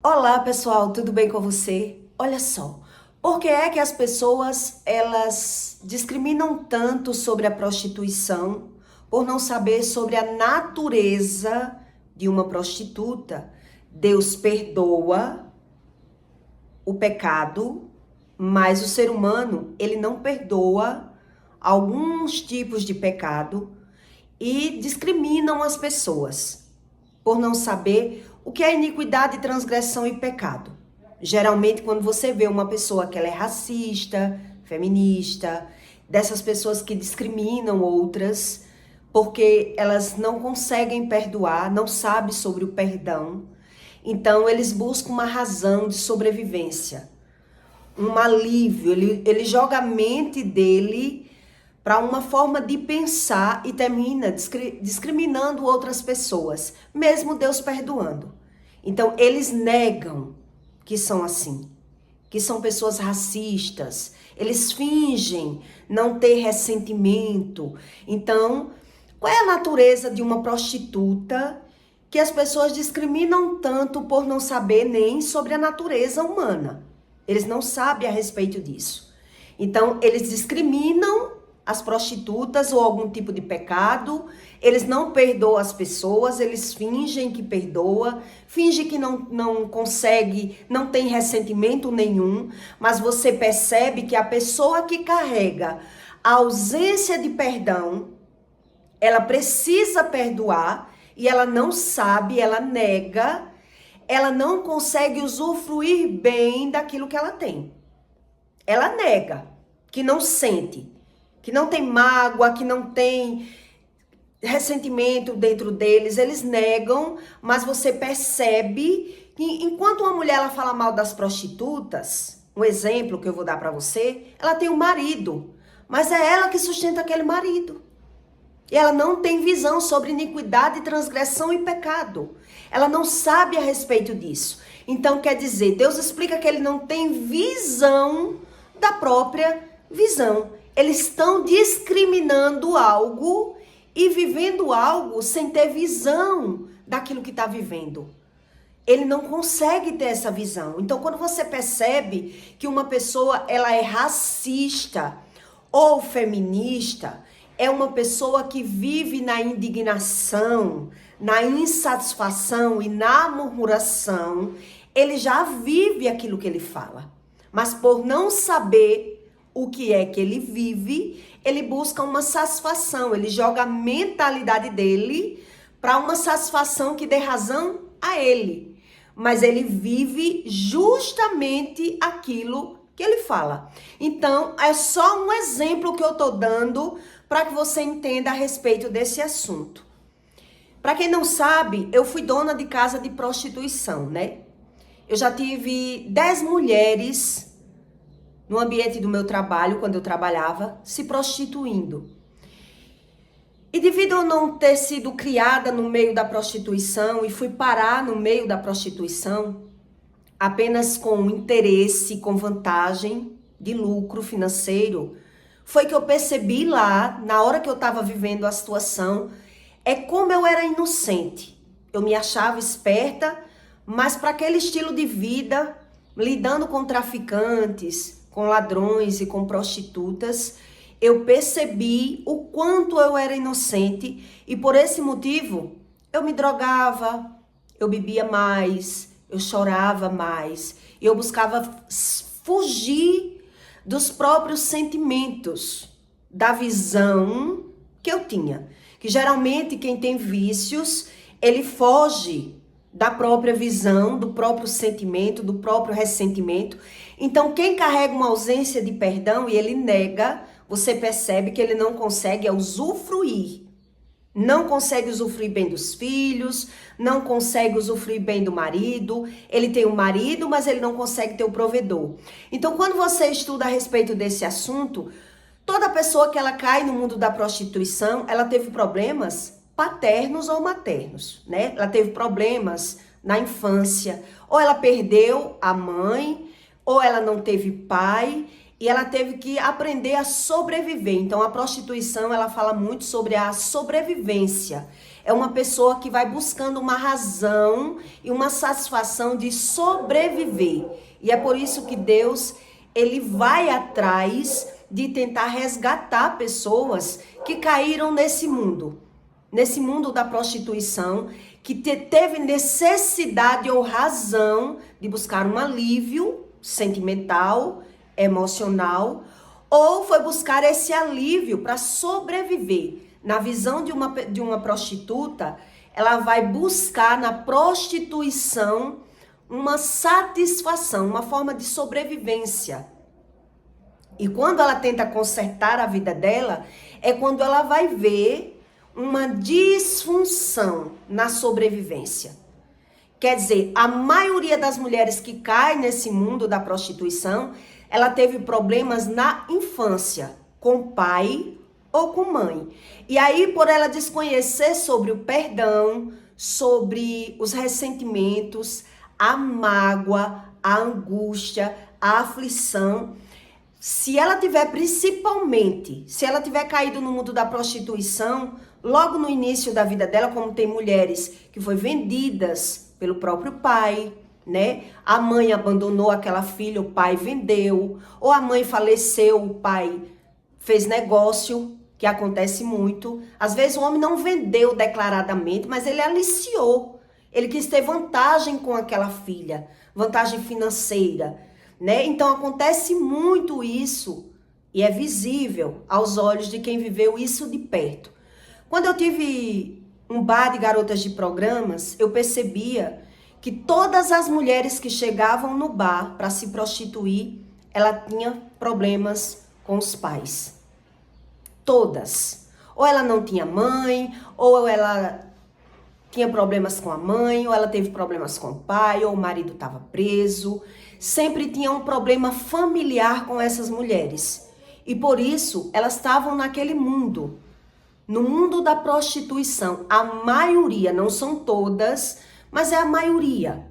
Olá, pessoal, tudo bem com você? Olha só, por que é que as pessoas elas discriminam tanto sobre a prostituição por não saber sobre a natureza de uma prostituta? Deus perdoa o pecado, mas o ser humano, ele não perdoa alguns tipos de pecado e discriminam as pessoas por não saber o que é iniquidade, transgressão e pecado. Geralmente, quando você vê uma pessoa que ela é racista, feminista, dessas pessoas que discriminam outras, porque elas não conseguem perdoar, não sabem sobre o perdão, então eles buscam uma razão de sobrevivência, um alívio, ele joga a mente dele para uma forma de pensar e termina discriminando outras pessoas, mesmo Deus perdoando. Então, eles negam que são assim, que são pessoas racistas, eles fingem não ter ressentimento. Então, qual é a natureza de uma prostituta que as pessoas discriminam tanto por não saber nem sobre a natureza humana? Eles não sabem a respeito disso. Então, eles discriminam as prostitutas ou algum tipo de pecado, eles não perdoam as pessoas, eles fingem que perdoa, fingem que não consegue, não tem ressentimento nenhum, mas você percebe que a pessoa que carrega a ausência de perdão, ela precisa perdoar e ela não sabe, ela nega, ela não consegue usufruir bem daquilo que ela tem. Ela nega, que não sente, que não tem mágoa, que não tem ressentimento dentro deles, eles negam, mas você percebe que enquanto uma mulher ela fala mal das prostitutas, um exemplo que eu vou dar para você, ela tem um marido, mas é ela que sustenta aquele marido. E ela não tem visão sobre iniquidade, transgressão e pecado. Ela não sabe a respeito disso. Então quer dizer, Deus explica que ele não tem visão da própria visão. Eles estão discriminando algo e vivendo algo sem ter visão daquilo que está vivendo. Ele não consegue ter essa visão. Então, quando você percebe que uma pessoa ela é racista ou feminista, é uma pessoa que vive na indignação, na insatisfação e na murmuração, ele já vive aquilo que ele fala. Mas por não saber o que é que ele vive, ele busca uma satisfação, ele joga a mentalidade dele para uma satisfação que dê razão a ele. Mas ele vive justamente aquilo que ele fala. Então, é só um exemplo que eu tô dando para que você entenda a respeito desse assunto. Para quem não sabe, eu fui dona de casa de prostituição, né? Eu já tive 10 mulheres no ambiente do meu trabalho, quando eu trabalhava, se prostituindo. E devido a eu não ter sido criada no meio da prostituição e fui parar no meio da prostituição, apenas com interesse, com vantagem de lucro financeiro, foi que eu percebi lá, na hora que eu estava vivendo a situação, é como eu era inocente. Eu me achava esperta, mas para aquele estilo de vida, lidando com traficantes, com ladrões e com prostitutas, eu percebi o quanto eu era inocente e por esse motivo eu me drogava, eu bebia mais, eu chorava mais, eu buscava fugir dos próprios sentimentos, da visão que eu tinha. Que geralmente quem tem vícios, ele foge da própria visão, do próprio sentimento, do próprio ressentimento. Então, quem carrega uma ausência de perdão e ele nega, você percebe que ele não consegue usufruir. Não consegue usufruir bem dos filhos, não consegue usufruir bem do marido. Ele tem um marido, mas ele não consegue ter o provedor. Então, quando você estuda a respeito desse assunto, toda pessoa que ela cai no mundo da prostituição, ela teve problemas paternos ou maternos, né? Ela teve problemas na infância, ou ela perdeu a mãe, ou ela não teve pai, e ela teve que aprender a sobreviver. Então, a prostituição, ela fala muito sobre a sobrevivência. É uma pessoa que vai buscando uma razão e uma satisfação de sobreviver. E é por isso que Deus, ele vai atrás de tentar resgatar pessoas que caíram nesse mundo da prostituição, que teve necessidade ou razão de buscar um alívio sentimental, emocional, ou foi buscar esse alívio para sobreviver. Na visão de uma prostituta, ela vai buscar na prostituição uma satisfação, uma forma de sobrevivência. E quando ela tenta consertar a vida dela, é quando ela vai ver uma disfunção na sobrevivência. Quer dizer, a maioria das mulheres que caem nesse mundo da prostituição, ela teve problemas na infância, com pai ou com mãe. E aí, por ela desconhecer sobre o perdão, sobre os ressentimentos, a mágoa, a angústia, a aflição, se ela tiver caído no mundo da prostituição, logo no início da vida dela, como tem mulheres que foram vendidas pelo próprio pai, né? A mãe abandonou aquela filha, o pai vendeu, ou a mãe faleceu, o pai fez negócio, que acontece muito. Às vezes o homem não vendeu declaradamente, mas ele aliciou. Ele quis ter vantagem com aquela filha, vantagem financeira, né? Então acontece muito isso e é visível aos olhos de quem viveu isso de perto. Quando eu tive um bar de garotas de programas, eu percebia que todas as mulheres que chegavam no bar para se prostituir, ela tinha problemas com os pais. Todas. Ou ela não tinha mãe, ou ela tinha problemas com a mãe, ou ela teve problemas com o pai, ou o marido estava preso. Sempre tinha um problema familiar com essas mulheres. E por isso, elas estavam naquele mundo. No mundo da prostituição, a maioria, não são todas, mas é a maioria.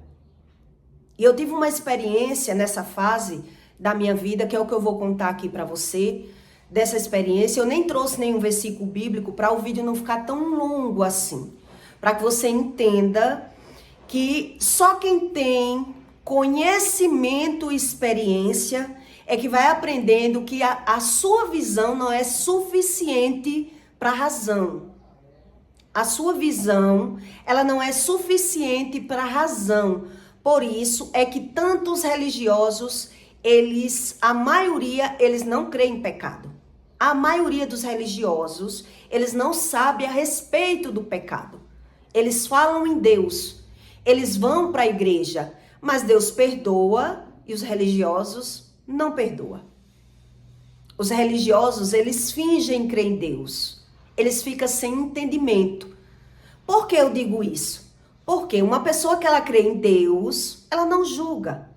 E eu tive uma experiência nessa fase da minha vida, que é o que eu vou contar aqui para você, dessa experiência. Eu nem trouxe nenhum versículo bíblico para o vídeo não ficar tão longo assim, para que você entenda que só quem tem conhecimento e experiência é que vai aprendendo que a sua visão não é suficiente para a razão. A sua visão, ela não é suficiente para a razão. Por isso é que tantos religiosos, a maioria, eles não creem em pecado. A maioria dos religiosos, eles não sabem a respeito do pecado. Eles falam em Deus. Eles vão para a igreja, mas Deus perdoa e os religiosos não perdoam. Os religiosos, eles fingem crer em Deus. Eles ficam sem entendimento. Por que eu digo isso? Porque uma pessoa que ela crê em Deus, ela não julga.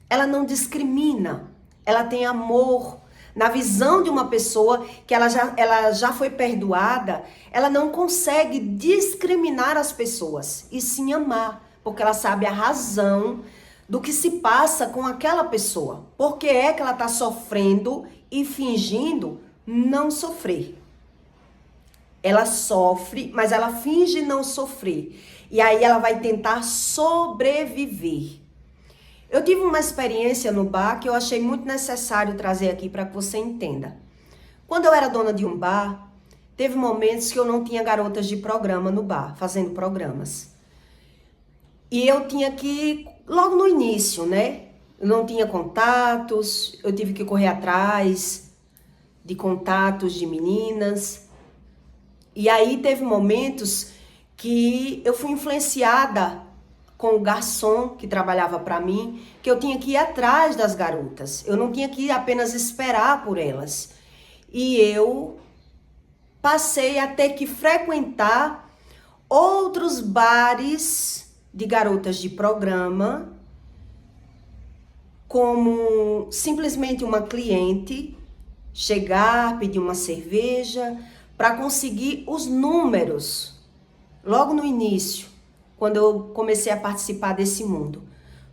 Ela não discrimina. Ela tem amor. Na visão de uma pessoa que ela já foi perdoada, ela não consegue discriminar as pessoas e sim amar. Porque ela sabe a razão do que se passa com aquela pessoa. Por que é que ela está sofrendo e fingindo não sofrer? Ela sofre, mas ela finge não sofrer. E aí ela vai tentar sobreviver. Eu tive uma experiência no bar que eu achei muito necessário trazer aqui para que você entenda. Quando eu era dona de um bar, teve momentos que eu não tinha garotas de programa no bar, fazendo programas. E eu tinha que, logo no início, né? Eu não tinha contatos, eu tive que correr atrás de contatos de meninas. E aí teve momentos que eu fui influenciada com o garçom que trabalhava para mim, que eu tinha que ir atrás das garotas. Eu não tinha que apenas esperar por elas. E eu passei a ter que frequentar outros bares de garotas de programa, como simplesmente uma cliente chegar, pedir uma cerveja, para conseguir os números, logo no início, quando eu comecei a participar desse mundo,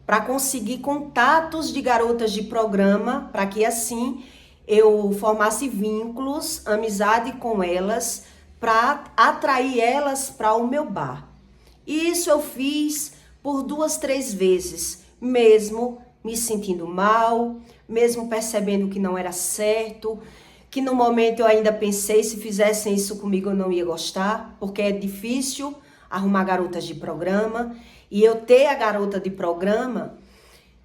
para conseguir contatos de garotas de programa, para que assim eu formasse vínculos, amizade com elas, para atrair elas para o meu bar. E isso eu fiz por 2, 3 vezes, mesmo me sentindo mal, mesmo percebendo que não era certo, que no momento eu ainda pensei, se fizessem isso comigo eu não ia gostar, porque é difícil arrumar garotas de programa, e eu ter a garota de programa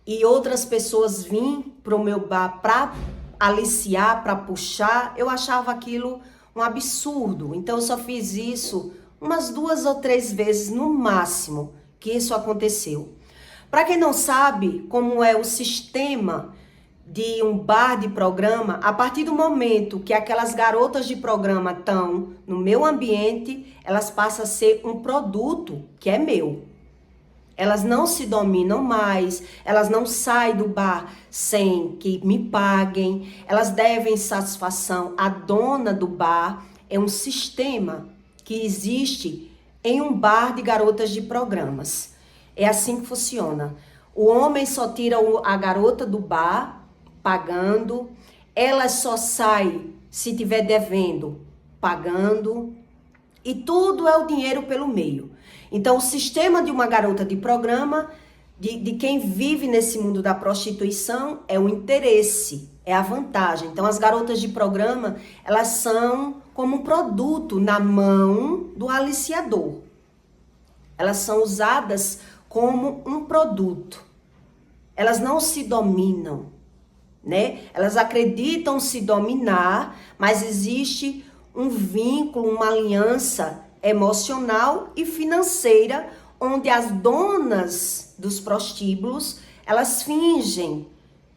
e outras pessoas virem para o meu bar para aliciar, para puxar, eu achava aquilo um absurdo. Então eu só fiz isso umas 2 ou 3 vezes no máximo que isso aconteceu. Para quem não sabe como é o sistema de um bar de programa, a partir do momento que aquelas garotas de programa estão no meu ambiente, elas passam a ser um produto que é meu. Elas não se dominam mais, elas não saem do bar sem que me paguem, elas devem satisfação à dona do bar. É um sistema que existe em um bar de garotas de programas. É assim que funciona. O homem só tira a garota do bar, pagando, ela só sai se tiver devendo, pagando, e tudo é o dinheiro pelo meio. Então, o sistema de uma garota de programa, de quem vive nesse mundo da prostituição, é o interesse, é a vantagem. Então, as garotas de programa, elas são como um produto na mão do aliciador. Elas são usadas como um produto. Elas não se dominam, né? Elas acreditam se dominar, mas existe um vínculo, uma aliança emocional e financeira, onde as donas dos prostíbulos, elas fingem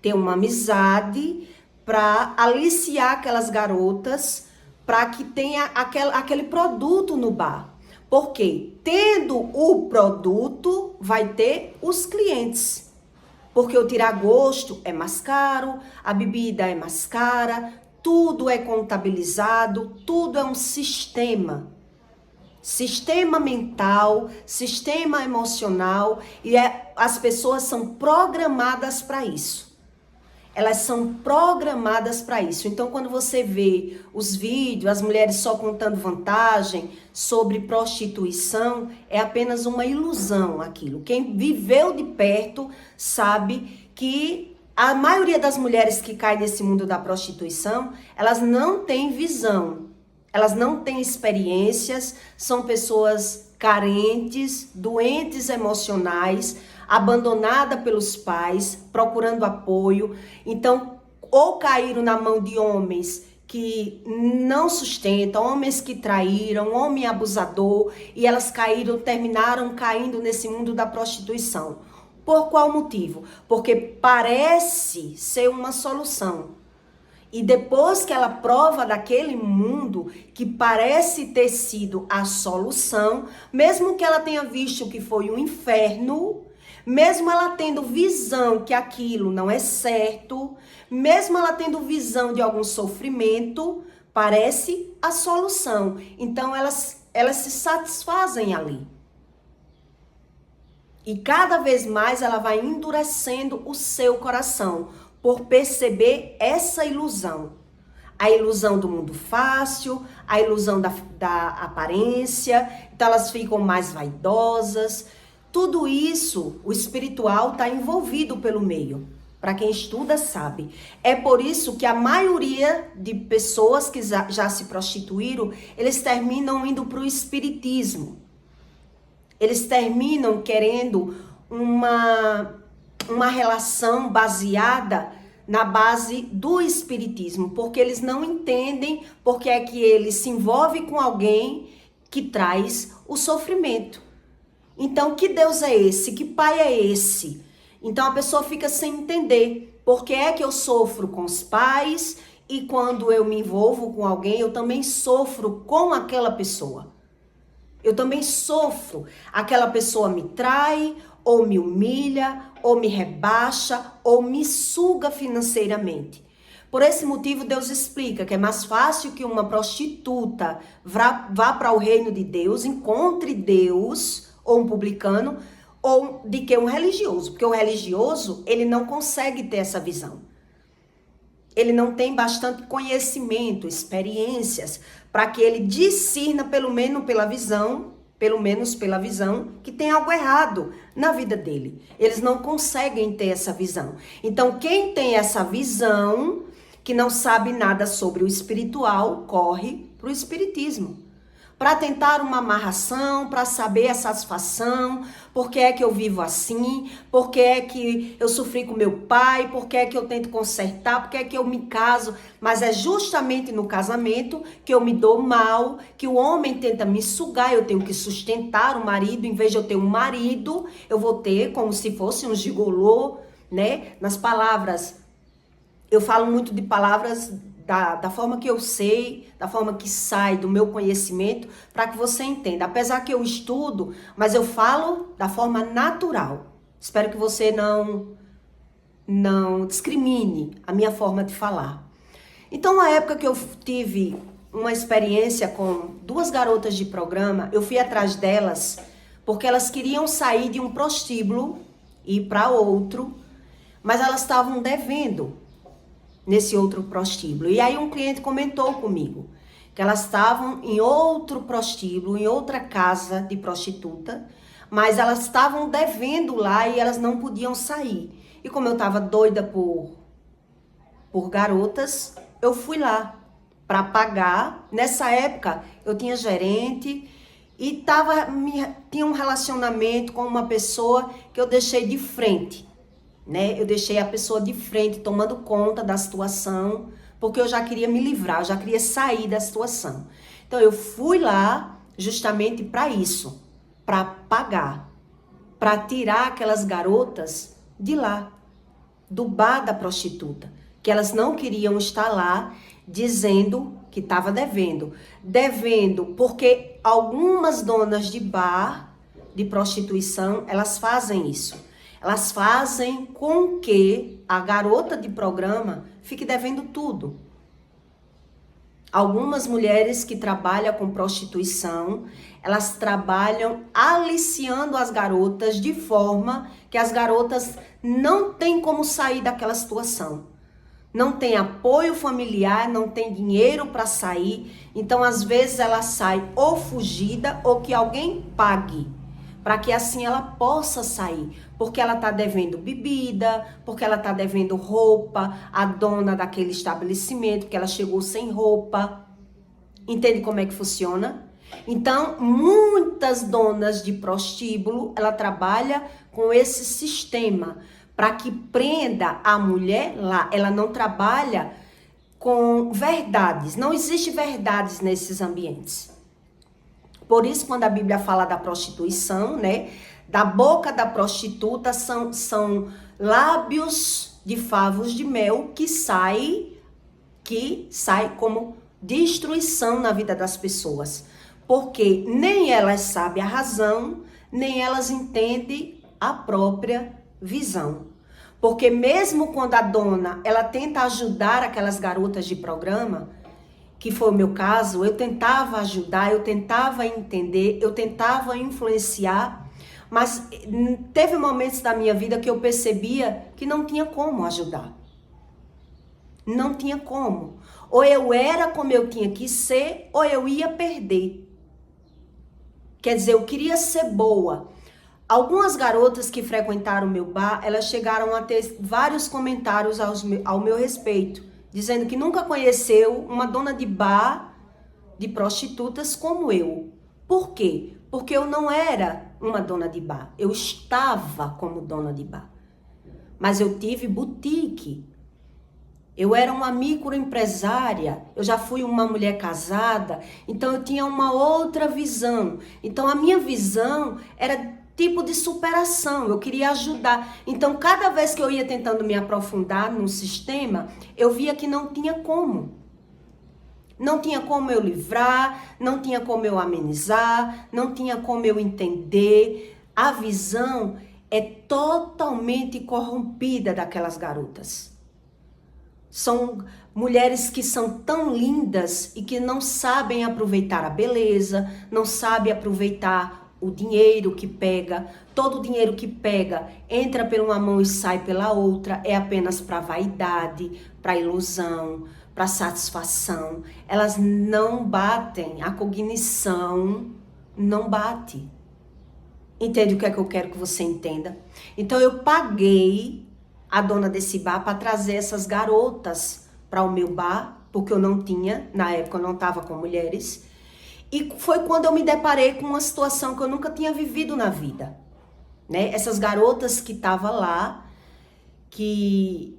ter uma amizade para aliciar aquelas garotas, para que tenha aquele produto no bar. Porque tendo o produto, vai ter os clientes. Porque o tiragosto é mais caro, a bebida é mais cara, tudo é contabilizado, tudo é um sistema. Sistema mental, sistema emocional, e as pessoas são programadas para isso. Elas são programadas para isso. Então, quando você vê os vídeos, as mulheres só contando vantagem sobre prostituição, é apenas uma ilusão aquilo. Quem viveu de perto sabe que a maioria das mulheres que caem nesse mundo da prostituição, elas não têm visão, elas não têm experiências, são pessoas carentes, doentes emocionais, abandonada pelos pais, procurando apoio. Então, ou caíram na mão de homens que não sustentam, homens que traíram, homem abusador, e elas terminaram caindo nesse mundo da prostituição. Por qual motivo? Porque parece ser uma solução. E depois que ela prova daquele mundo que parece ter sido a solução, mesmo que ela tenha visto que foi um inferno, mesmo ela tendo visão que aquilo não é certo, mesmo ela tendo visão de algum sofrimento, parece a solução. Então elas se satisfazem ali. E cada vez mais ela vai endurecendo o seu coração por perceber essa ilusão. A ilusão do mundo fácil, a ilusão da aparência, então elas ficam mais vaidosas. Tudo isso, o espiritual está envolvido pelo meio. Para quem estuda, sabe. É por isso que a maioria de pessoas que já se prostituíram, eles terminam indo para o espiritismo. Eles terminam querendo uma relação baseada na base do espiritismo, porque eles não entendem porque é que ele se envolve com alguém que traz o sofrimento. Então, que Deus é esse? Que pai é esse? Então, a pessoa fica sem entender por que é que eu sofro com os pais e quando eu me envolvo com alguém, eu também sofro com aquela pessoa. Eu também sofro. Aquela pessoa me trai, ou me humilha, ou me rebaixa, ou me suga financeiramente. Por esse motivo, Deus explica que é mais fácil que uma prostituta vá para o reino de Deus, encontre Deus, ou um publicano, ou de que um religioso. Porque o religioso, ele não consegue ter essa visão. ele não tem bastante conhecimento, experiências, para que ele discirna pelo menos pela visão, que tem algo errado na vida dele. Eles não conseguem ter essa visão. Então, quem tem essa visão, que não sabe nada sobre o espiritual, corre para o espiritismo. Para tentar uma amarração, para saber a satisfação, por que é que eu vivo assim, por que é que eu sofri com meu pai, por que é que eu tento consertar, por que é que eu me caso, mas é justamente no casamento que eu me dou mal, que o homem tenta me sugar, eu tenho que sustentar o marido, em vez de eu ter um marido, eu vou ter como se fosse um gigolô, né? Nas palavras, eu falo muito de palavras da forma que eu sei, da forma que sai do meu conhecimento, para que você entenda. Apesar que eu estudo, mas eu falo da forma natural. Espero que você não discrimine a minha forma de falar. Então, na época que eu tive uma experiência com 2 garotas de programa, eu fui atrás delas porque elas queriam sair de um prostíbulo e ir para outro, mas elas estavam devendo nesse outro prostíbulo. E aí um cliente comentou comigo que elas estavam em outro prostíbulo, em outra casa de prostituta, mas elas estavam devendo lá e elas não podiam sair. E como eu estava doida por garotas, eu fui lá para pagar. Nessa época eu tinha gerente e tinha um relacionamento com uma pessoa que eu deixei de frente. Né? Eu deixei a pessoa de frente tomando conta da situação, porque eu já queria me livrar, eu já queria sair da situação. Então eu fui lá justamente para isso, para pagar, para tirar aquelas garotas de lá, do bar da prostituta, que elas não queriam estar lá, dizendo que estava devendo. Devendo porque algumas donas de bar, de prostituição, elas fazem isso. Elas fazem com que a garota de programa fique devendo tudo. Algumas mulheres que trabalham com prostituição, elas trabalham aliciando as garotas de forma que as garotas não têm como sair daquela situação. Não tem apoio familiar, não tem dinheiro para sair. Então, às vezes, ela sai ou fugida ou que alguém pague, para que assim ela possa sair, porque ela está devendo bebida, porque ela está devendo roupa, a dona daquele estabelecimento, porque ela chegou sem roupa. Entende como é que funciona? Então, muitas donas de prostíbulo, ela trabalha com esse sistema, para que prenda a mulher lá. Ela não trabalha com verdades, não existe verdades nesses ambientes. Por isso, quando a Bíblia fala da prostituição, né? Da boca da prostituta são lábios de favos de mel que sai como destruição na vida das pessoas. Porque nem elas sabem a razão, nem elas entendem a própria visão. Porque mesmo quando a dona, ela tenta ajudar aquelas garotas de programa, que foi o meu caso, eu tentava ajudar, eu tentava entender, eu tentava influenciar, mas teve momentos da minha vida que eu percebia que não tinha como ajudar. Não tinha como. Ou eu era como eu tinha que ser, ou eu ia perder. Quer dizer, eu queria ser boa. Algumas garotas que frequentaram o meu bar, elas chegaram a ter vários comentários ao meu respeito, dizendo que nunca conheceu uma dona de bar de prostitutas como eu. Por quê? Porque eu não era uma dona de bar. Eu estava como dona de bar. Mas eu tive boutique. Eu era uma microempresária. Eu já fui uma mulher casada. Então eu tinha uma outra visão. Então a minha visão era tipo de superação, eu queria ajudar. Então, cada vez que eu ia tentando me aprofundar no sistema, eu via que não tinha como. Não tinha como eu livrar, não tinha como eu amenizar, não tinha como eu entender. A visão é totalmente corrompida daquelas garotas. São mulheres que são tão lindas e que não sabem aproveitar a beleza, não sabem aproveitar o dinheiro que pega, todo o dinheiro que pega entra por uma mão e sai pela outra, é apenas para vaidade, para ilusão, para satisfação. Elas não batem, a cognição não bate. Entende o que é que eu quero que você entenda? Então eu paguei a dona desse bar para trazer essas garotas para o meu bar, porque eu não tinha, na época eu não estava com mulheres. E foi quando eu me deparei com uma situação que eu nunca tinha vivido na vida, né? Essas garotas que estavam lá, que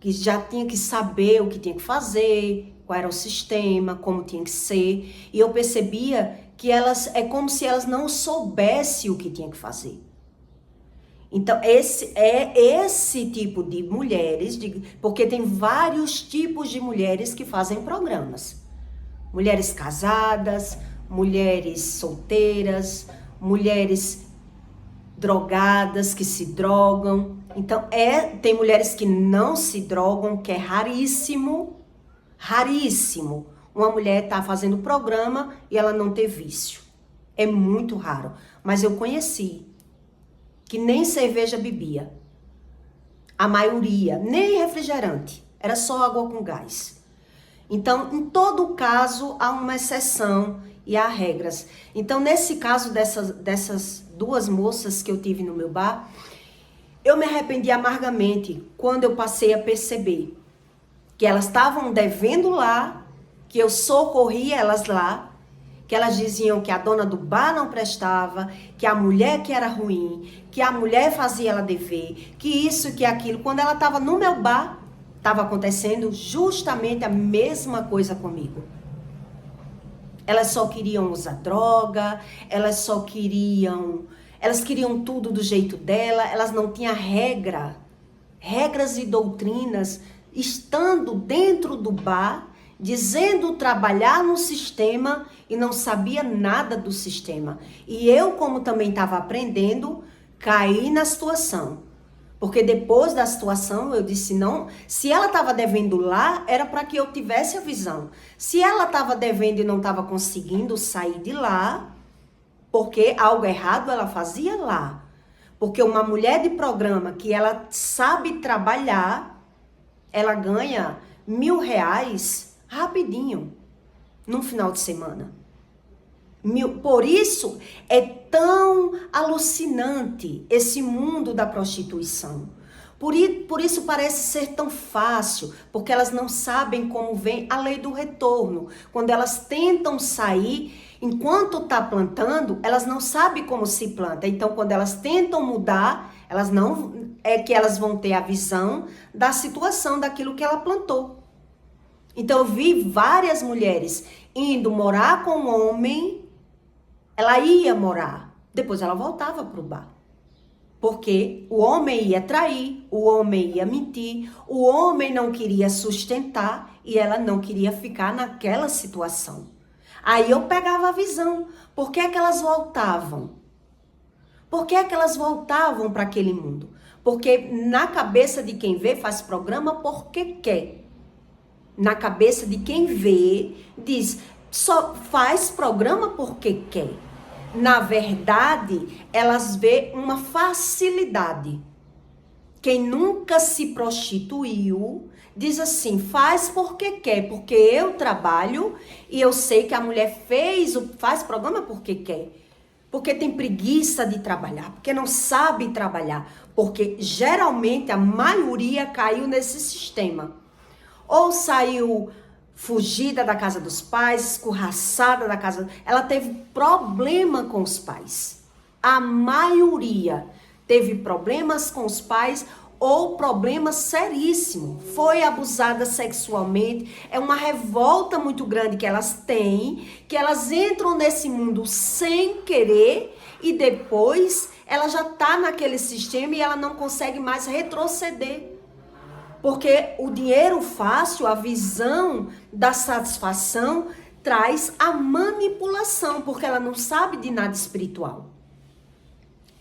já tinha que saber o que tinha que fazer, qual era o sistema, como tinha que ser. E eu percebia que elas, é como se elas não soubessem o que tinha que fazer. Então, esse tipo de mulheres, porque tem vários tipos de mulheres que fazem programas. Mulheres casadas, mulheres solteiras, mulheres drogadas que se drogam. Então, tem mulheres que não se drogam, que é raríssimo, raríssimo. Uma mulher tá fazendo programa e ela não ter vício. É muito raro. Mas eu conheci que nem cerveja bebia. A maioria, nem refrigerante. Era só água com gás. Então, em todo caso, há uma exceção e há regras. Então, nesse caso dessas duas moças que eu tive no meu bar, eu me arrependi amargamente quando eu passei a perceber que elas estavam devendo lá, que eu socorri elas lá, que elas diziam que a dona do bar não prestava, que a mulher que era ruim, que a mulher fazia ela dever, que isso, que aquilo. Quando ela estava no meu bar, estava acontecendo justamente a mesma coisa comigo. Elas só queriam usar droga, elas queriam tudo do jeito dela, elas não tinham regras e doutrinas, estando dentro do bar, dizendo trabalhar no sistema e não sabia nada do sistema. E eu, como também estava aprendendo, caí na situação. Porque depois da situação eu disse, não, se ela estava devendo lá, era para que eu tivesse a visão. Se ela estava devendo e não estava conseguindo sair de lá, porque algo errado ela fazia lá. Porque uma mulher de programa que ela sabe trabalhar, ela ganha R$1.000 rapidinho, num final de semana. Por isso é tão alucinante esse mundo da prostituição. Por isso parece ser tão fácil, porque elas não sabem como vem a lei do retorno. Quando elas tentam sair, enquanto está plantando, elas não sabem como se planta. Então, quando elas tentam mudar, elas não é que elas vão ter a visão da situação daquilo que ela plantou. Então, eu vi várias mulheres indo morar com um homem. Ela ia morar, depois ela voltava para o bar. Porque o homem ia trair, o homem ia mentir, o homem não queria sustentar e ela não queria ficar naquela situação. Aí eu pegava a visão. Por que é que elas voltavam? Por que é que elas voltavam para aquele mundo? Porque na cabeça de quem vê faz programa porque quer. Na cabeça de quem vê diz, só faz programa porque quer. Na verdade, elas vê uma facilidade. Quem nunca se prostituiu, diz assim, faz porque quer, porque eu trabalho e eu sei que a mulher faz programa porque quer. Porque tem preguiça de trabalhar, porque não sabe trabalhar, porque geralmente a maioria caiu nesse sistema. Ou saiu fugida da casa dos pais, escorraçada da casa. Ela teve problema com os pais. A maioria teve problemas com os pais ou problema seríssimo. Foi abusada sexualmente. É uma revolta muito grande que elas têm, que elas entram nesse mundo sem querer e depois ela já tá naquele sistema e ela não consegue mais retroceder. Porque o dinheiro fácil, a visão da satisfação, traz a manipulação, porque ela não sabe de nada espiritual.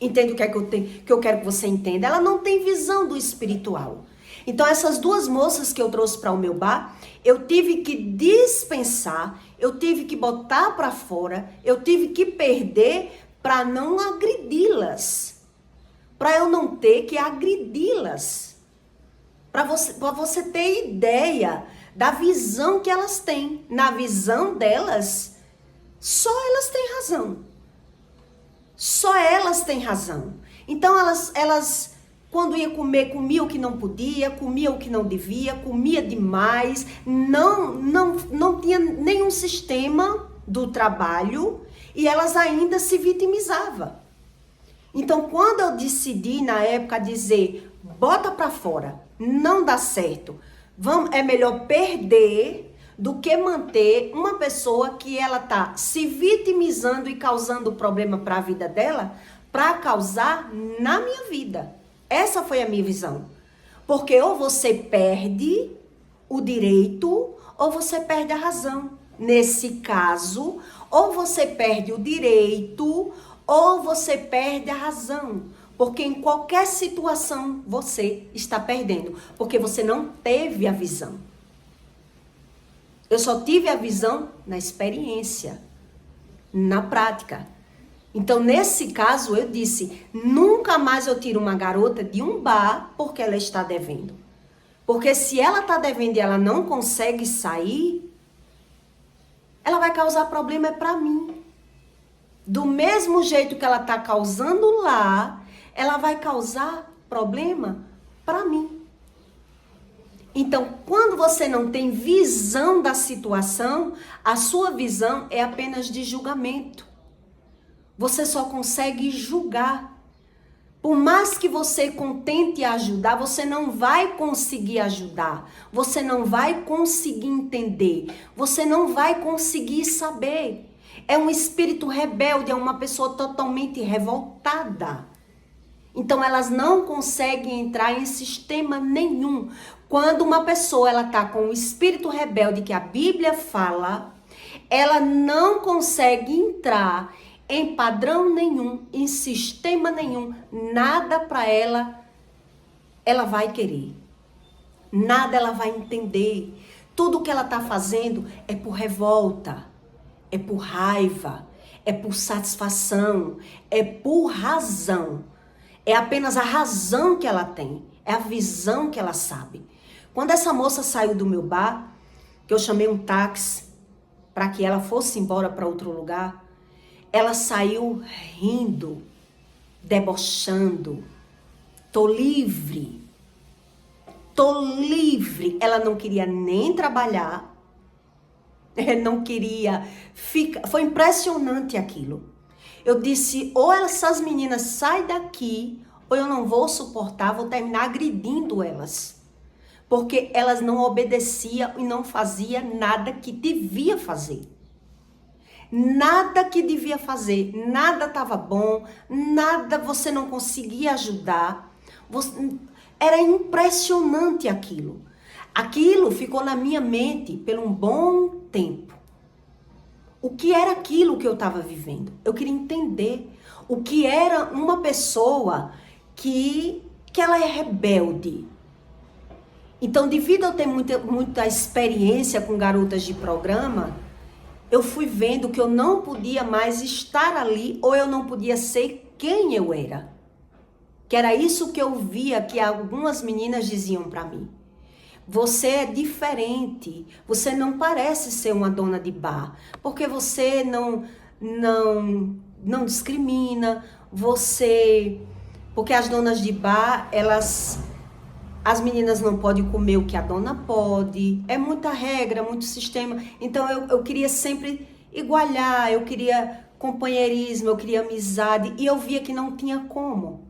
Entende o que é que eu quero que você entenda? Ela não tem visão do espiritual. Então, essas duas moças que eu trouxe para o meu bar, eu tive que dispensar eu tive que botar para fora, eu tive que perder para não agredi-las. Para eu não ter que agredi-las. Para você ter ideia da visão que elas têm. Na visão delas, só elas têm razão. Só elas têm razão. Então elas quando ia comer, comia o que não podia, comia o que não devia, comia demais, não tinha nenhum sistema do trabalho e elas ainda se vitimizavam. Então, quando eu decidi na época dizer, bota pra fora, não dá certo, é melhor perder do que manter uma pessoa que ela tá se vitimizando e causando problema para a vida dela, para causar na minha vida. Essa foi a minha visão. Porque ou você perde o direito ou você perde a razão. Nesse caso, ou você perde o direito ou você perde a razão. Porque em qualquer situação você está perdendo. Porque você não teve a visão. Eu só tive a visão na experiência, na prática. Então, nesse caso, eu disse, nunca mais eu tiro uma garota de um bar porque ela está devendo. Porque se ela está devendo e ela não consegue sair, ela vai causar problema para mim. Do mesmo jeito que ela está causando lá, ela vai causar problema para mim. Então, quando você não tem visão da situação, a sua visão é apenas de julgamento. Você só consegue julgar. Por mais que você tente ajudar, você não vai conseguir ajudar. Você não vai conseguir entender. Você não vai conseguir saber. É um espírito rebelde, é uma pessoa totalmente revoltada. Então, elas não conseguem entrar em sistema nenhum. Quando uma pessoa ela tá com o espírito rebelde que a Bíblia fala, ela não consegue entrar em padrão nenhum, em sistema nenhum, nada para ela vai querer. Nada ela vai entender. Tudo que ela tá fazendo é por revolta, é por raiva, é por satisfação, é por razão. É apenas a razão que ela tem, é a visão que ela sabe. Quando essa moça saiu do meu bar, que eu chamei um táxi para que ela fosse embora para outro lugar, ela saiu rindo, debochando. Tô livre. Tô livre. Ela não queria nem trabalhar. Não queria ficar. Foi impressionante aquilo. Eu disse, ou essas meninas saem daqui, ou eu não vou suportar, vou terminar agredindo elas. Porque elas não obedeciam e não faziam nada que devia fazer. Nada que devia fazer, nada estava bom, nada você não conseguia ajudar. Era impressionante aquilo. Aquilo ficou na minha mente por um bom tempo. O que era aquilo que eu estava vivendo? Eu queria entender o que era uma pessoa que ela é rebelde. Então, devido a eu ter muita experiência com garotas de programa, eu fui vendo que eu não podia mais estar ali ou eu não podia ser quem eu era. Que era isso que eu via que algumas meninas diziam para mim. Você é diferente, você não parece ser uma dona de bar, porque você não discrimina, porque as donas de bar, as meninas não podem comer o que a dona pode, é muita regra, muito sistema. Então eu queria sempre igualar, eu queria companheirismo, eu queria amizade, e eu via que não tinha como.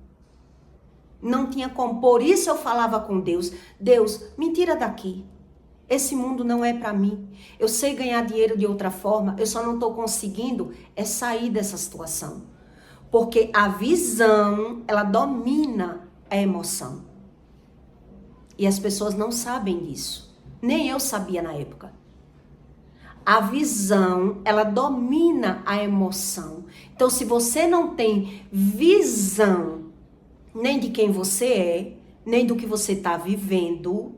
Não tinha como. Por isso eu falava com Deus, Deus, me tira daqui. Esse mundo não é para mim. Eu sei ganhar dinheiro de outra forma, eu só não estou conseguindo sair dessa situação. Porque a visão, ela domina a emoção. E as pessoas não sabem disso. Nem eu sabia na época. A visão, ela domina a emoção. Então, se você não tem visão nem de quem você é, nem do que você está vivendo,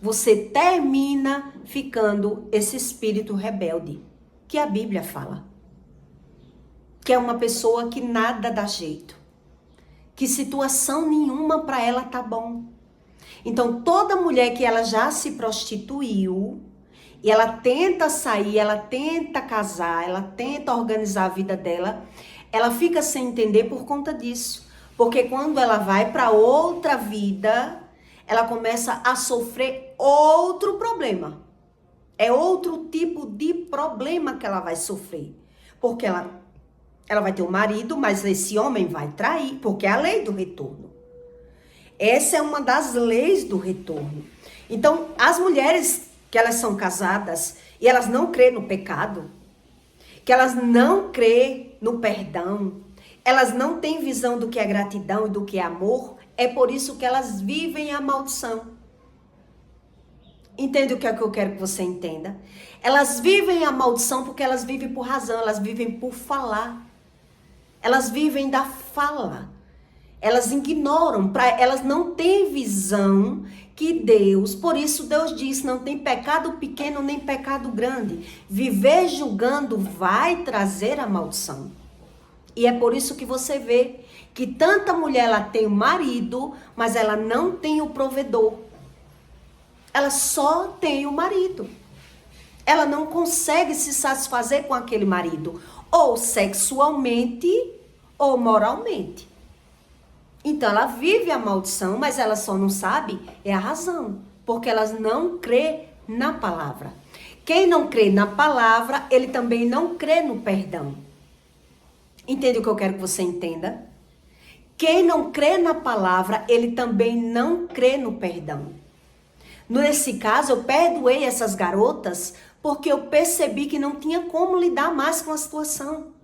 você termina ficando esse espírito rebelde. que a Bíblia fala. Que é uma pessoa que nada dá jeito. Que situação nenhuma para ela tá bom. Então, toda mulher que ela já se prostituiu, e ela tenta sair, ela tenta casar, ela tenta organizar a vida dela, ela fica sem entender por conta disso. Porque quando ela vai para outra vida, ela começa a sofrer outro problema. É outro tipo de problema que ela vai sofrer. Porque ela vai ter um marido, mas esse homem vai trair, porque é a lei do retorno. Essa é uma das leis do retorno. Então, as mulheres que elas são casadas e elas não crêem no pecado, que elas não crêem no perdão, elas não têm visão do que é gratidão e do que é amor, é por isso que elas vivem a maldição. Entende o que é que eu quero que você entenda? Elas vivem a maldição porque elas vivem por razão, elas vivem por falar. Elas vivem da fala. Elas ignoram, elas não têm visão que Deus, por isso Deus diz, não tem pecado pequeno nem pecado grande. Viver julgando vai trazer a maldição. E é por isso que você vê que tanta mulher ela tem o marido, mas ela não tem o provedor. Ela só tem o marido. Ela não consegue se satisfazer com aquele marido, ou sexualmente ou moralmente. Então, ela vive a maldição, mas ela só não sabe é a razão, porque elas não crê na palavra. Quem não crê na palavra, ele também não crê no perdão. Entende o que eu quero que você entenda? Quem não crê na palavra, ele também não crê no perdão. Nesse caso, eu perdoei essas garotas porque eu percebi que não tinha como lidar mais com a situação.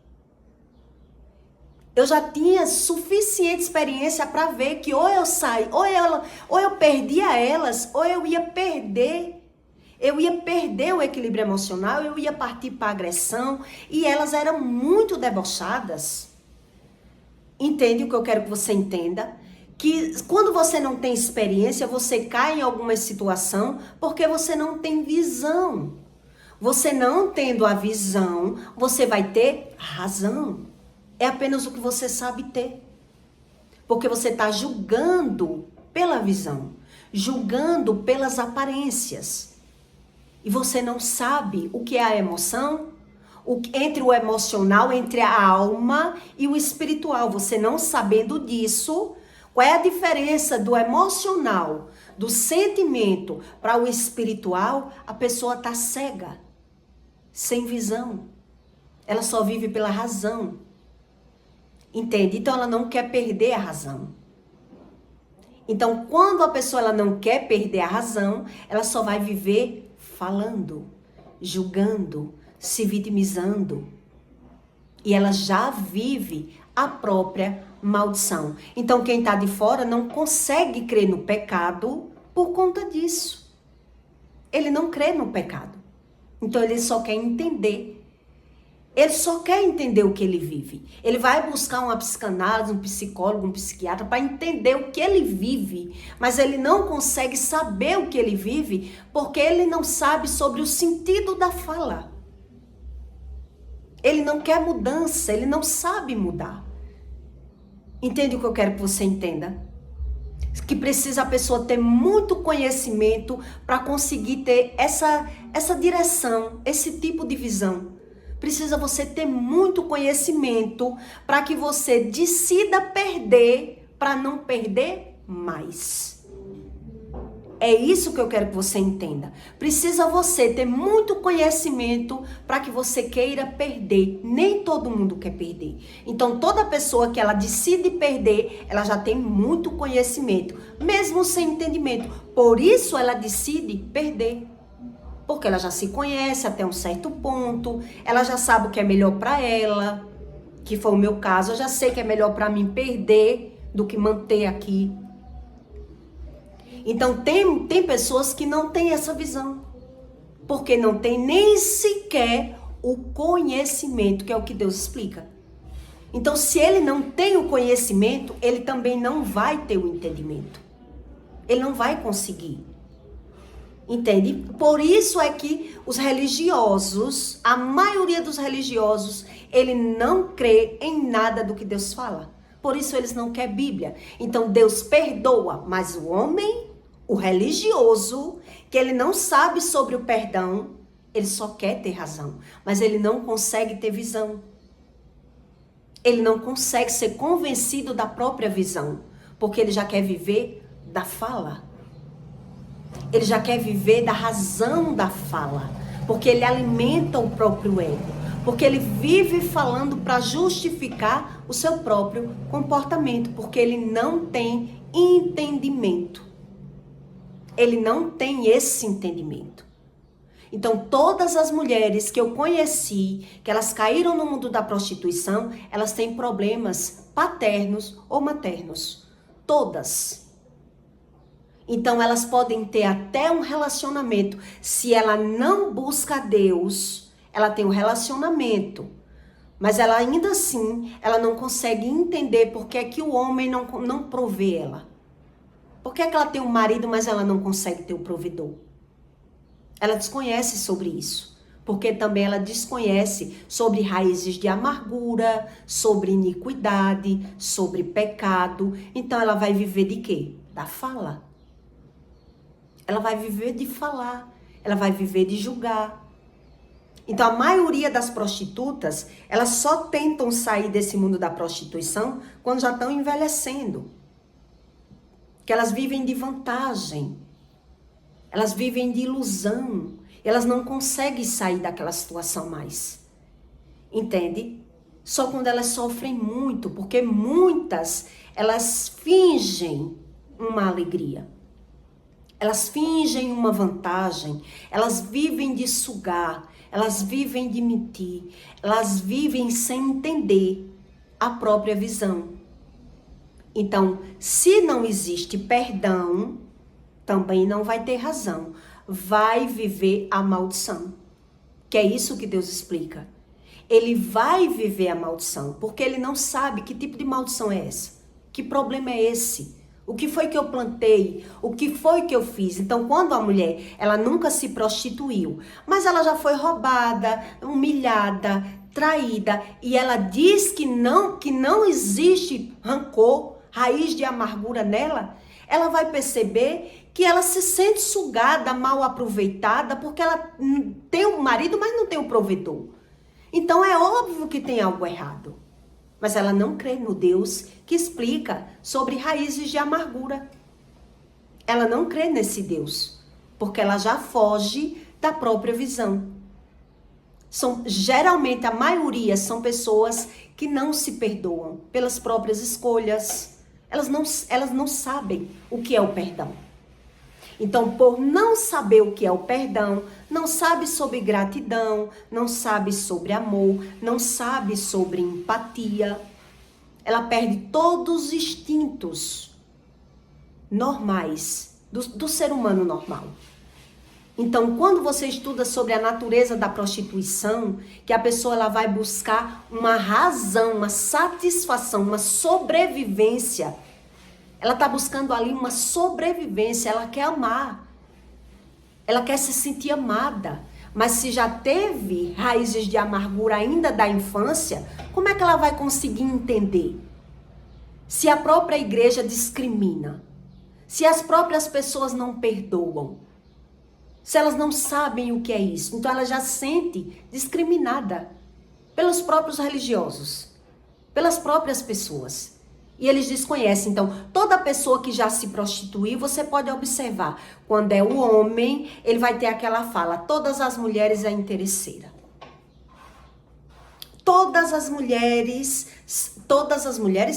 Eu já tinha suficiente experiência para ver que ou eu saí, ou eu perdia elas, ou eu ia perder o equilíbrio emocional, eu ia partir para agressão, e elas eram muito debochadas. Entende o que eu quero que você entenda? Que quando você não tem experiência, você cai em alguma situação porque você não tem visão. Você não tendo a visão, você vai ter razão. É apenas o que você sabe ter. Porque você está julgando pela visão, julgando pelas aparências. E você não sabe o que é a emoção, entre o emocional, entre a alma e o espiritual. Você não sabendo disso, qual é a diferença do emocional, do sentimento para o espiritual? A pessoa está cega, sem visão. Ela só vive pela razão. Entende? Então ela não quer perder a razão. Então quando a pessoa ela não quer perder a razão, ela só vai viver falando, julgando, se vitimizando. E ela já vive a própria maldição. Então quem está de fora não consegue crer no pecado por conta disso. Ele não crê no pecado. Então ele só quer entender. Ele só quer entender o que ele vive. Ele vai buscar uma psicanálise, um psicólogo, um psiquiatra para entender o que ele vive. Mas ele não consegue saber o que ele vive porque ele não sabe sobre o sentido da fala. Ele não quer mudança, ele não sabe mudar. Entende o que eu quero que você entenda? Que precisa a pessoa ter muito conhecimento para conseguir ter essa direção, esse tipo de visão. Precisa você ter muito conhecimento para que você decida perder para não perder mais. É isso que eu quero que você entenda. Precisa você ter muito conhecimento para que você queira perder. Nem todo mundo quer perder. Então, toda pessoa que ela decide perder, ela já tem muito conhecimento, mesmo sem entendimento. Por isso, ela decide perder. Porque ela já se conhece até um certo ponto, ela já sabe o que é melhor para ela, que foi o meu caso. Eu já sei que é melhor para mim perder do que manter aqui. Então tem pessoas que não têm essa visão, porque não tem nem sequer o conhecimento, que é o que Deus explica. Então se ele não tem o conhecimento, ele também não vai ter o entendimento. Ele não vai conseguir. Entende? Por isso é que os religiosos, a maioria dos religiosos, ele não crê em nada do que Deus fala. Por isso eles não querem Bíblia. Então Deus perdoa, mas o homem, o religioso, que ele não sabe sobre o perdão, ele só quer ter razão, mas ele não consegue ter visão. Ele não consegue ser convencido da própria visão, porque ele já quer viver da fala. Ele já quer viver da razão da fala, porque ele alimenta o próprio ego, porque ele vive falando para justificar o seu próprio comportamento, porque ele não tem entendimento. Ele não tem esse entendimento. Então, todas as mulheres que eu conheci, que elas caíram no mundo da prostituição, elas têm problemas paternos ou maternos. Todas. Então, elas podem ter até um relacionamento. Se ela não busca Deus, ela tem um relacionamento. Mas ela ainda assim, ela não consegue entender por que é que o homem não provê ela. Por que é que ela tem um marido, mas ela não consegue ter o provedor? Ela desconhece sobre isso. Porque também ela desconhece sobre raízes de amargura, sobre iniquidade, sobre pecado. Então, ela vai viver de quê? Da fala. Ela vai viver de falar, ela vai viver de julgar. Então, a maioria das prostitutas, elas só tentam sair desse mundo da prostituição quando já estão envelhecendo. Que elas vivem de vantagem, elas vivem de ilusão, elas não conseguem sair daquela situação mais. Entende? Só quando elas sofrem muito, porque muitas, elas fingem uma alegria. Elas fingem uma vantagem, elas vivem de sugar, elas vivem de mentir, elas vivem sem entender a própria visão. Então, se não existe perdão, também não vai ter razão. Vai viver a maldição. Que é isso que Deus explica. Ele vai viver a maldição, porque ele não sabe que tipo de maldição é essa. Que problema é esse? O que foi que eu plantei? O que foi que eu fiz? Então, quando a mulher, ela nunca se prostituiu, mas ela já foi roubada, humilhada, traída, e ela diz que não existe rancor, raiz de amargura nela, ela vai perceber que ela se sente sugada, mal aproveitada, porque ela tem um marido, mas não tem um provedor. Então, é óbvio que tem algo errado. Mas ela não crê no Deus que explica sobre raízes de amargura. Ela não crê nesse Deus, porque ela já foge da própria visão. Geralmente, a maioria são pessoas que não se perdoam pelas próprias escolhas. Elas não sabem o que é o perdão. Então, por não saber o que é o perdão, não sabe sobre gratidão, não sabe sobre amor, não sabe sobre empatia, ela perde todos os instintos normais do ser humano normal. Então, quando você estuda sobre a natureza da prostituição, que a pessoa ela vai buscar uma razão, uma satisfação, uma sobrevivência. Ela está buscando ali uma sobrevivência, ela quer amar. Ela quer se sentir amada. Mas se já teve raízes de amargura ainda da infância, como é que ela vai conseguir entender? Se a própria igreja discrimina, se as próprias pessoas não perdoam, se elas não sabem o que é isso, então ela já se sente discriminada pelos próprios religiosos, pelas próprias pessoas. E eles desconhecem. Então, toda pessoa que já se prostituiu, você pode observar. Quando é o homem, ele vai ter aquela fala: todas as mulheres é interesseira. Todas as mulheres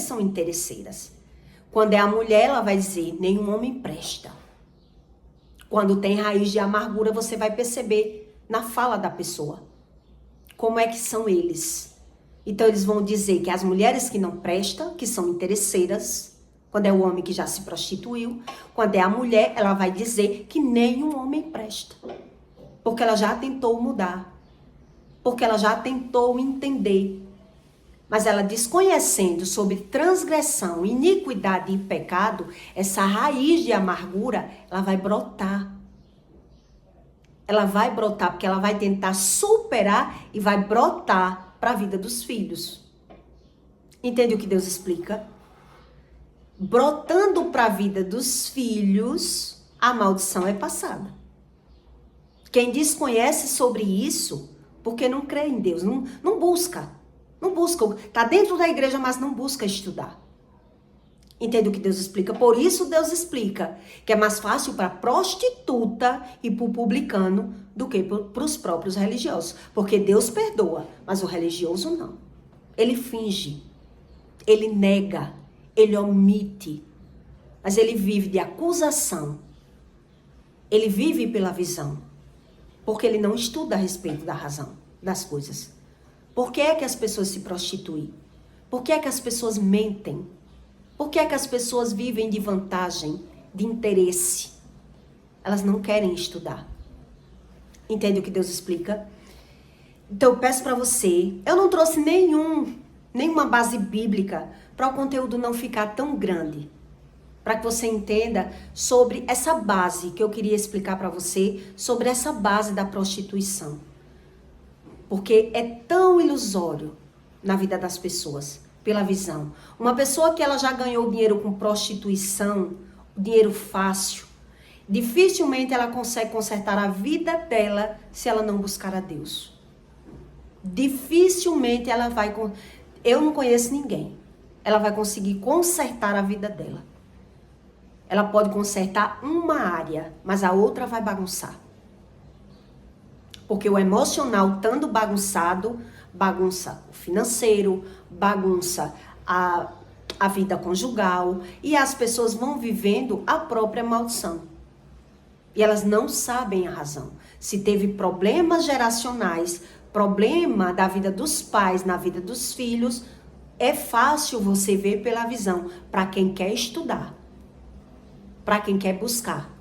são interesseiras. Quando é a mulher, ela vai dizer: nenhum homem presta. Quando tem raiz de amargura, você vai perceber na fala da pessoa. Como é que são eles? Então, eles vão dizer que as mulheres que não prestam, que são interesseiras, quando é o homem que já se prostituiu, quando é a mulher, ela vai dizer que nenhum homem presta. Porque ela já tentou mudar. Porque ela já tentou entender. Mas ela desconhecendo sobre transgressão, iniquidade e pecado, essa raiz de amargura, ela vai brotar. ela vai brotar, porque ela vai tentar superar e vai brotar para a vida dos filhos. Entende o que Deus explica? Brotando para a vida dos filhos, a maldição é passada. Quem desconhece sobre isso, porque não crê em Deus, não busca. Não busca, está dentro da igreja, mas não busca estudar. Entende o que Deus explica? Por isso Deus explica que é mais fácil para prostituta e para o publicano do que para os próprios religiosos. Porque Deus perdoa, mas o religioso não. Ele finge, ele nega, ele omite, mas ele vive de acusação. Ele vive pela visão, porque ele não estuda a respeito da razão das coisas. Por que é que as pessoas se prostituem? Por que é que as pessoas mentem? Por que é que as pessoas vivem de vantagem, de interesse? Elas não querem estudar. Entende o que Deus explica? Então eu peço para você, eu não trouxe nenhuma base bíblica para o conteúdo não ficar tão grande. Para que você entenda sobre essa base que eu queria explicar para você, sobre essa base da prostituição. Porque é tão ilusório na vida das pessoas, pela visão. Uma pessoa que ela já ganhou dinheiro com prostituição, dinheiro fácil, dificilmente ela consegue consertar a vida dela se ela não buscar a Deus. Dificilmente ela vai... Eu não conheço ninguém. Ela vai conseguir consertar a vida dela. Ela pode consertar uma área, mas a outra vai bagunçar. Porque o emocional, estando bagunçado, bagunça o financeiro, bagunça a vida conjugal, e as pessoas vão vivendo a própria maldição. E elas não sabem a razão. Se teve problemas geracionais, problema da vida dos pais, na vida dos filhos, é fácil você ver pela visão, para quem quer estudar, para quem quer buscar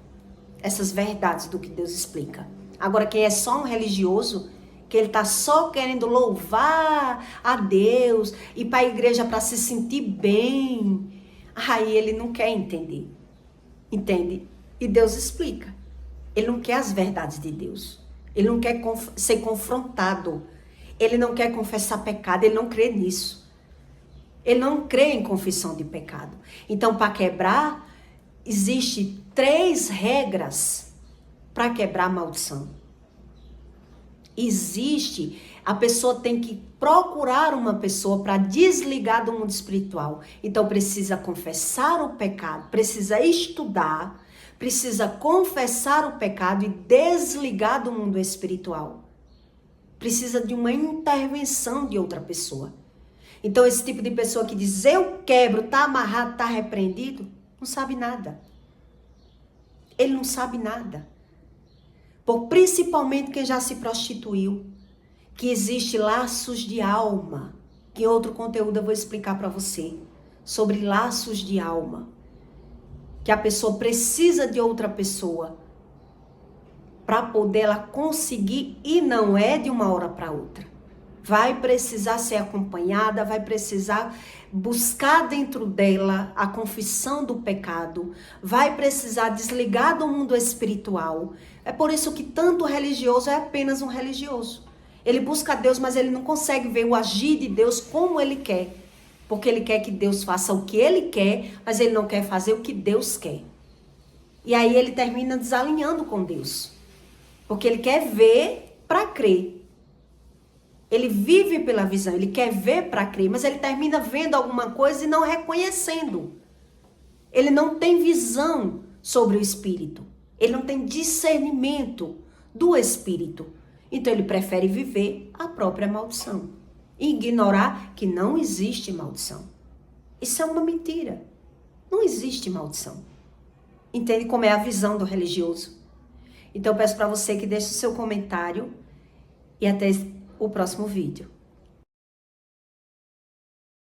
essas verdades do que Deus explica. Agora, quem é só um religioso, que ele tá só querendo louvar a Deus, ir para a igreja para se sentir bem, aí ele não quer entender. Entende? E Deus explica. Ele não quer as verdades de Deus. Ele não quer ser confrontado. Ele não quer confessar pecado. Ele não crê nisso. Ele não crê em confissão de pecado. Então, para quebrar, existe 3 regras para quebrar a maldição. A pessoa tem que procurar uma pessoa para desligar do mundo espiritual. Então precisa confessar o pecado, precisa estudar, precisa confessar o pecado e desligar do mundo espiritual. Precisa de uma intervenção de outra pessoa. Então esse tipo de pessoa que diz, eu quebro, tá amarrado, tá repreendido, não sabe nada. Ele não sabe nada. Principalmente quem já se prostituiu, que existe laços de alma, que em outro conteúdo eu vou explicar para você, sobre laços de alma, que a pessoa precisa de outra pessoa para poder ela conseguir, e não é de uma hora para outra. Vai precisar ser acompanhada, vai precisar buscar dentro dela a confissão do pecado, vai precisar desligar do mundo espiritual. É por isso que tanto religioso é apenas um religioso. Ele busca Deus, mas ele não consegue ver o agir de Deus como ele quer. Porque ele quer que Deus faça o que ele quer, mas ele não quer fazer o que Deus quer. E aí ele termina desalinhando com Deus. Porque ele quer ver para crer. Ele vive pela visão, ele quer ver para crer, mas ele termina vendo alguma coisa e não reconhecendo. Ele não tem visão sobre o Espírito. Ele não tem discernimento do Espírito. Então ele prefere viver a própria maldição. E ignorar que não existe maldição. Isso é uma mentira. Não existe maldição. Entende como é a visão do religioso? Então eu peço para você que deixe o seu comentário e até o próximo vídeo.